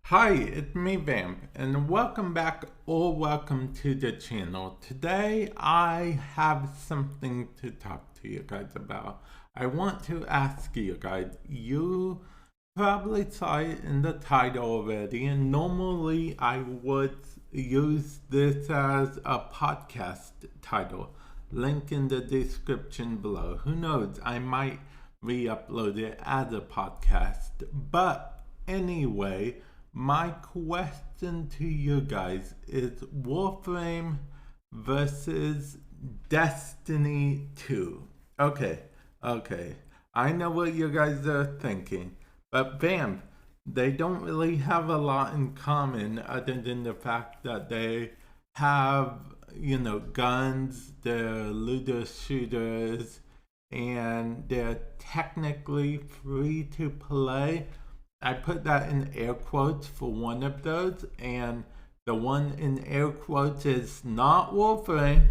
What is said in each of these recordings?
Hi, it's me Vamp, and welcome back or welcome to the channel. Today I have something to talk to you guys about. I want to ask you guys, you probably saw it in the title already, and normally I would use this as a podcast title. Link in the description below. Who knows, I might re-upload it as a podcast. But anyway, my question to you guys is Warframe versus Destiny 2. Okay. I know what you guys are thinking, but Vamp, they don't really have a lot in common other than the fact that they have, guns, they're looter shooters, and they're technically free to play. I put that in air quotes for one of those, and the one in air quotes is not Warframe.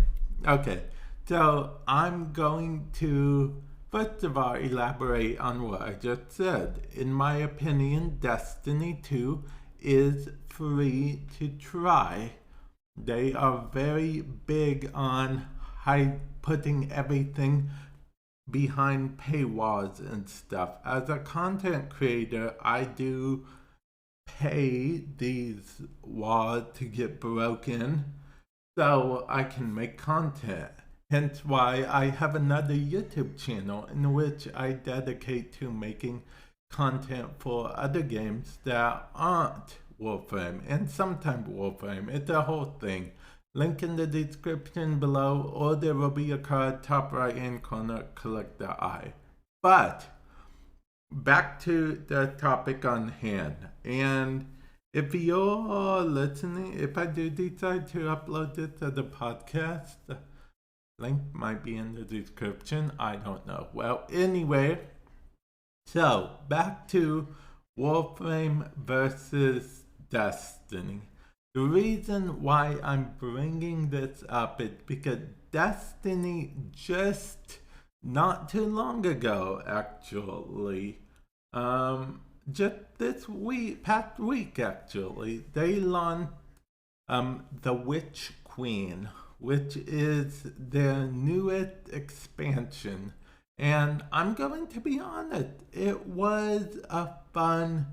Okay, so I'm going to first of all elaborate on what I just said. In my opinion, Destiny 2 is free to try. They are very big on putting everything behind paywalls and stuff. As a content creator, I do pay these walls to get broken so I can make content. Hence why I have another YouTube channel in which I dedicate to making content for other games that aren't Warframe and sometimes Warframe. It's a whole thing. Link in the description below, or there will be a card top right hand corner, click the eye. But back to the topic on hand. And if you're listening, if I do decide to upload this as a podcast, the link might be in the description. I don't know. Well, anyway, so back to Warframe versus Destiny. The reason why I'm bringing this up is because Destiny just not too long ago, actually, just this week, past week, actually, they launched the Witch Queen, which is their newest expansion. And I'm going to be honest, it was a fun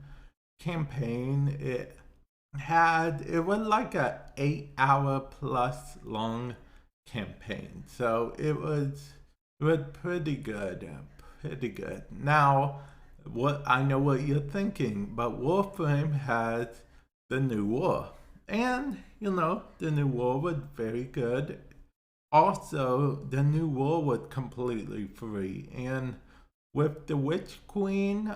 campaign. It was like a 8 hour plus long campaign, so it was pretty good, pretty good. Now, what I know what you're thinking, but Warframe has the new war, and the new war was very good. Also, the new war was completely free, and with the Witch Queen,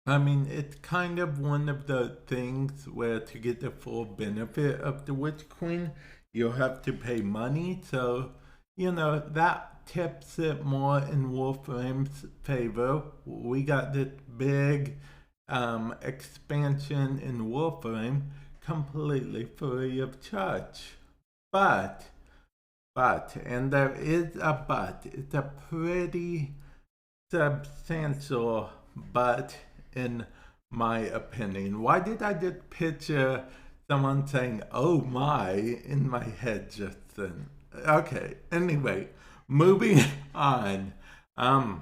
I mean, it's kind of one of the things where to get the full benefit of the Witch Queen, you'll have to pay money. So, that tips it more in Warframe's favor. We got this big expansion in Warframe completely free of charge. But, and there is a but, it's a pretty substantial but in my opinion. Why did I just picture someone saying, oh my, in my head just then? Okay, anyway, moving on. And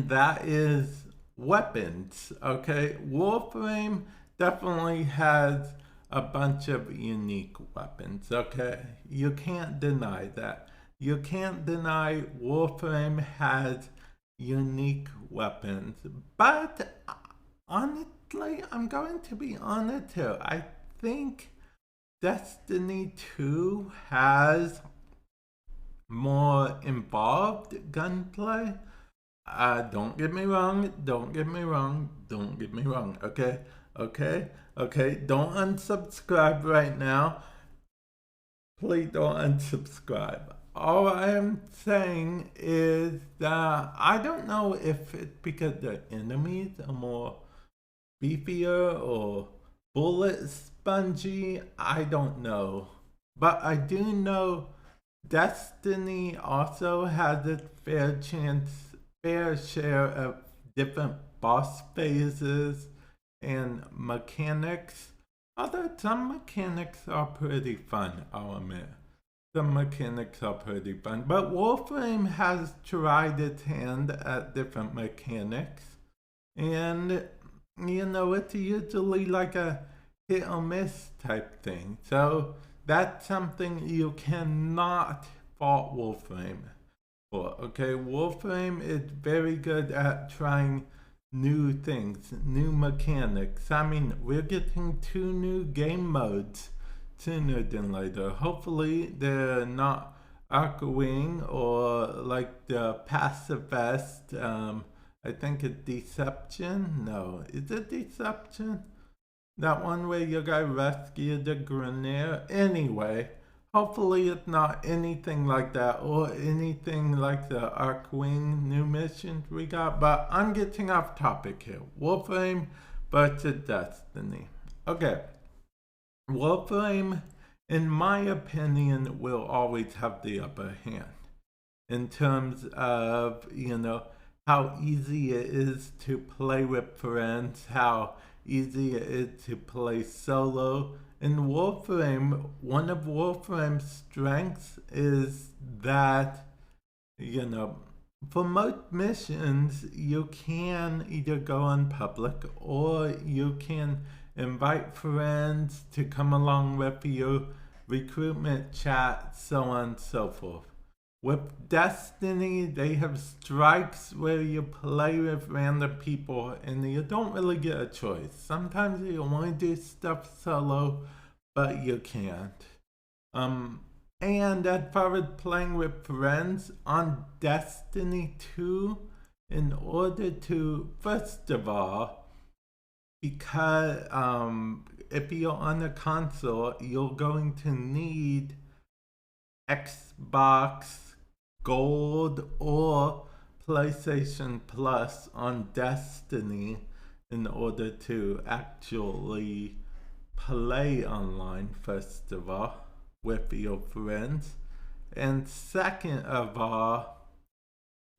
that is weapons, okay? Warframe definitely has a bunch of unique weapons, okay? You can't deny that. You can't deny Warframe has unique weapons. But honestly, I'm going to be honest here. I think Destiny 2 has more involved gunplay. Don't get me wrong, okay? Don't unsubscribe right now. Please don't unsubscribe. All I am saying is that I don't know if it's because the enemies are more beefier or bullet spongy. I don't know. But I do know Destiny also has its fair share of different boss phases and mechanics. Although some mechanics are pretty fun, I'll admit. Some mechanics are pretty fun. But Warframe has tried its hand at different mechanics. And, it's usually like a hit or miss type thing. So that's something you cannot fault Warframe for. Okay, Warframe is very good at trying new things, new mechanics. I mean, we're getting 2 new game modes sooner than later. Hopefully they're not Archwing or like the Pacifist. I think it's Deception. No, is it Deception? That one where you guys rescued the Grenier. Anyway, hopefully it's not anything like that or anything like the Archwing new missions we got. But I'm getting off topic here. Warframe versus Destiny. Okay. Warframe, in my opinion, will always have the upper hand in terms of, how easy it is to play with friends, how easy it is to play solo. In Warframe, one of Warframe's strengths is that, for most missions, you can either go on public or you can invite friends to come along with you, recruitment chat, so on and so forth. With Destiny, they have strikes where you play with random people and you don't really get a choice. Sometimes you want to do stuff solo, but you can't. And as far as playing with friends on Destiny 2, in order to, first of all, because if you're on a console, you're going to need Xbox Gold or PlayStation Plus on Destiny in order to actually play online, first of all, with your friends. And second of all,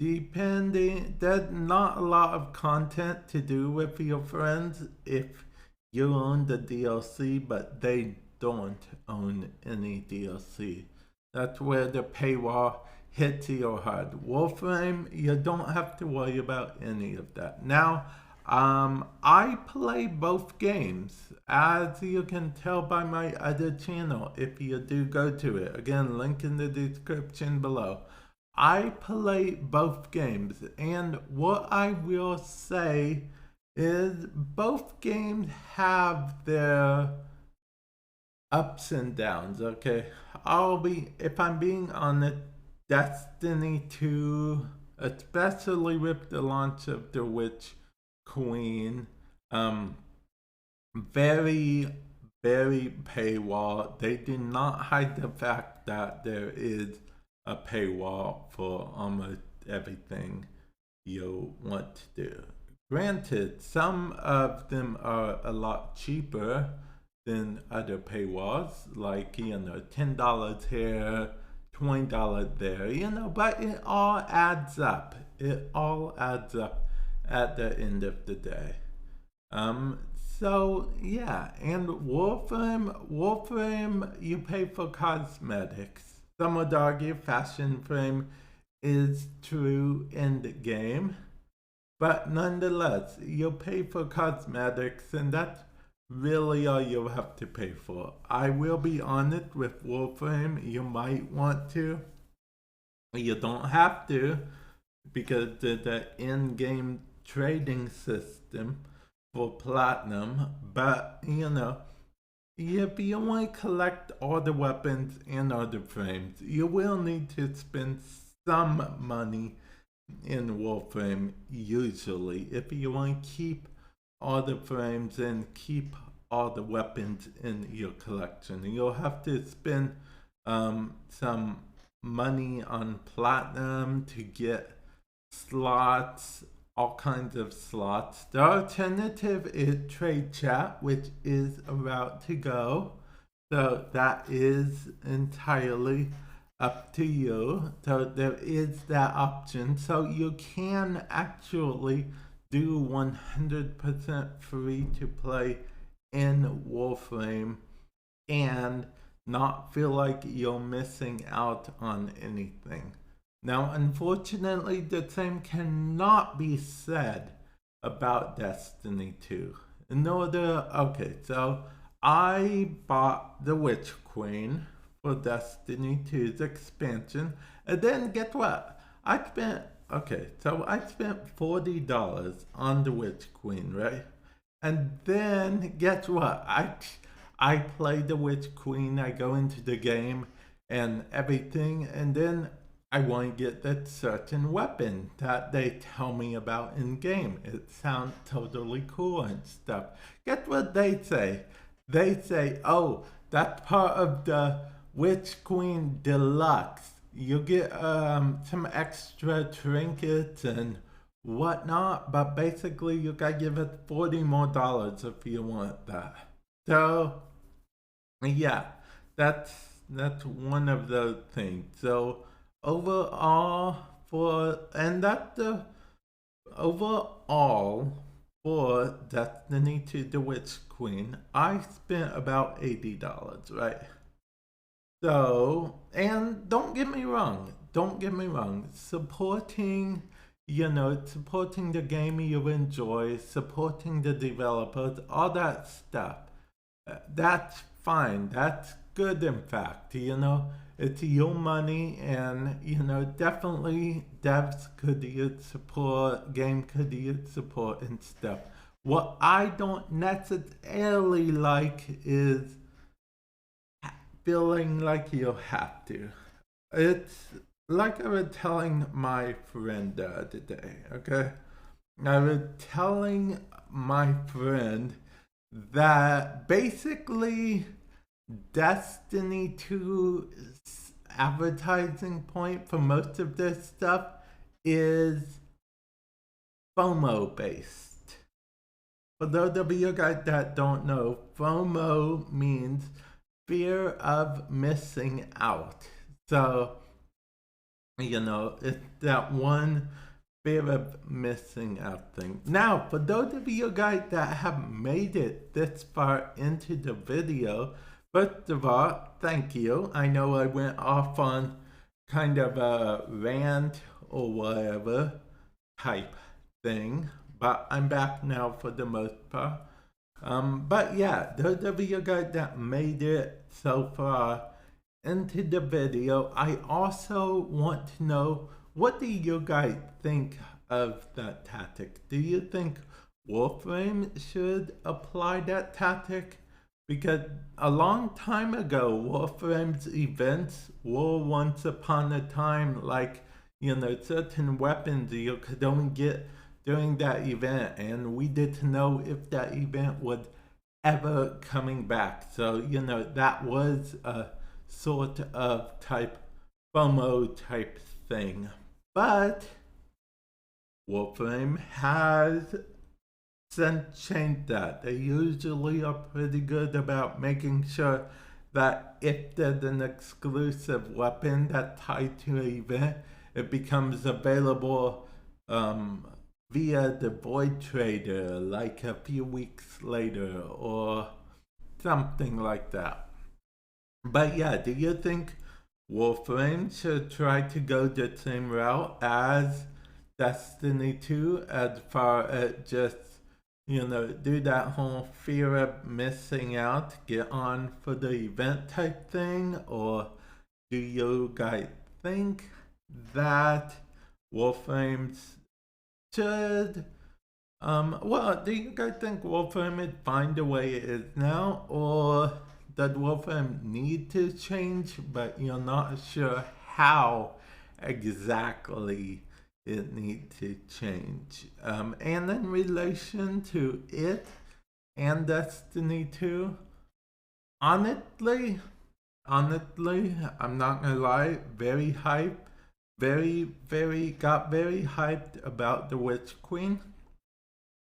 there's not a lot of content to do with your friends if you own the DLC, but they don't own any DLC. That's where the paywall hits you hard. Warframe, you don't have to worry about any of that. Now, I play both games, as you can tell by my other channel, if you do go to it. Again, link in the description below. I play both games, and what I will say is both games have their ups and downs, okay? If I'm being honest, Destiny 2, especially with the launch of the Witch Queen, very, very paywall. They did not hide the fact that there is a paywall for almost everything you want to do. Granted, some of them are a lot cheaper than other paywalls, like, $10 here, $20 there, but it all adds up. It all adds up at the end of the day. So yeah, and Warframe, you pay for cosmetics. Some would argue Fashion Frame is true in the game, but nonetheless, you pay for cosmetics, and that's really all you have to pay for. I will be honest with Warframe, you might want to. You don't have to, because there's an in-game trading system for platinum, but if you want to collect all the weapons and all the frames, you will need to spend some money in Warframe usually, if you want to keep all the frames and keep all the weapons in your collection. You'll have to spend some money on platinum to get slots, all kinds of slots. The alternative is trade chat, which is about to go, so that is entirely up to you. So there is that option, so you can actually do 100% free to play in Warframe and not feel like you're missing out on anything. Now, unfortunately, the same cannot be said about Destiny 2. Okay, so I bought the Witch Queen for Destiny 2's expansion, and then guess what? I spent $40 on the Witch Queen, right? And then guess what? I play the Witch Queen, I go into the game and everything, and then I want to get that certain weapon that they tell me about in game. It sounds totally cool and stuff. Guess what they say? They say, oh, that's part of the Witch Queen Deluxe. You get some extra trinkets and whatnot, but basically you gotta give it $40 more if you want that. So yeah, that's one of the things. So overall for Destiny to the Witch Queen, I spent about $80, right? So, and don't get me wrong, supporting the game you enjoy, supporting the developers, all that stuff, that's fine, that's good. In fact, it's your money, and definitely devs could use support, game could use support and stuff. What I don't necessarily like is feeling like you have to. It's like I was telling my friend the other day, okay? I was telling my friend that basically Destiny 2's advertising point for most of this stuff is FOMO based. For those of you guys that don't know, FOMO means fear of missing out. So, it's that one fear of missing out thing. Now, for those of you guys that have made it this far into the video, first of all, thank you. I know I went off on kind of a rant or whatever type thing, but I'm back now for the most part. But yeah, those of you guys that made it so far into the video, I also want to know, what do you guys think of that tactic? Do you think Warframe should apply that tactic? Because a long time ago, Warframe's events were once upon a time like, certain weapons you could only get during that event, and we didn't know if that event would ever coming back. So, that was a sort of FOMO type thing. But Warframe has since changed that. They usually are pretty good about making sure that if there's an exclusive weapon that's tied to an event, it becomes available via the Void Trader like a few weeks later or something like that. But yeah, do you think Warframe should try to go the same route as Destiny 2 as far as just, do that whole fear of missing out, get on for the event type thing? Or do you guys think that Warframe should, do you guys think Warframe would find the way it is now, or does Warframe need to change, but you're not sure how exactly it needs to change? And in relation to it and Destiny 2, honestly, I'm not gonna lie, very hyped. Got very hyped about the Witch Queen,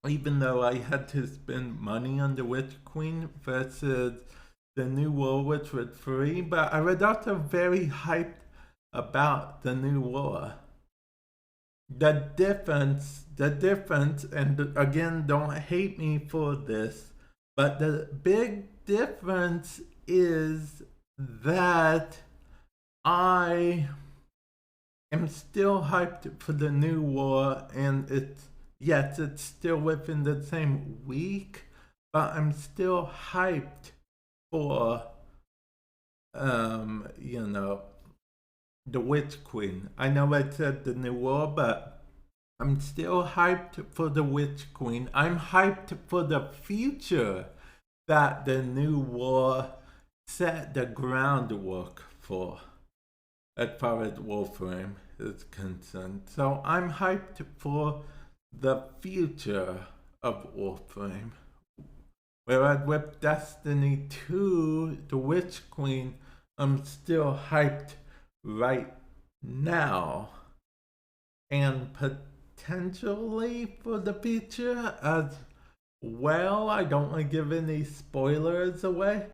even though I had to spend money on the Witch Queen versus the new war, which was free. But I was also very hyped about the new war. the difference, and again, don't hate me for this, but the big difference is that I am still hyped for the new war, and it's still within the same week, but I'm still hyped for, you know, the Witch Queen. I know I said the new war, but I'm still hyped for the Witch Queen. I'm hyped for the future that the new war set the groundwork for, as far as Warframe is concerned. So I'm hyped for the future of Warframe. Whereas with Destiny 2, the Witch Queen, I'm still hyped right now. And potentially for the future as well. I don't want to give any spoilers away,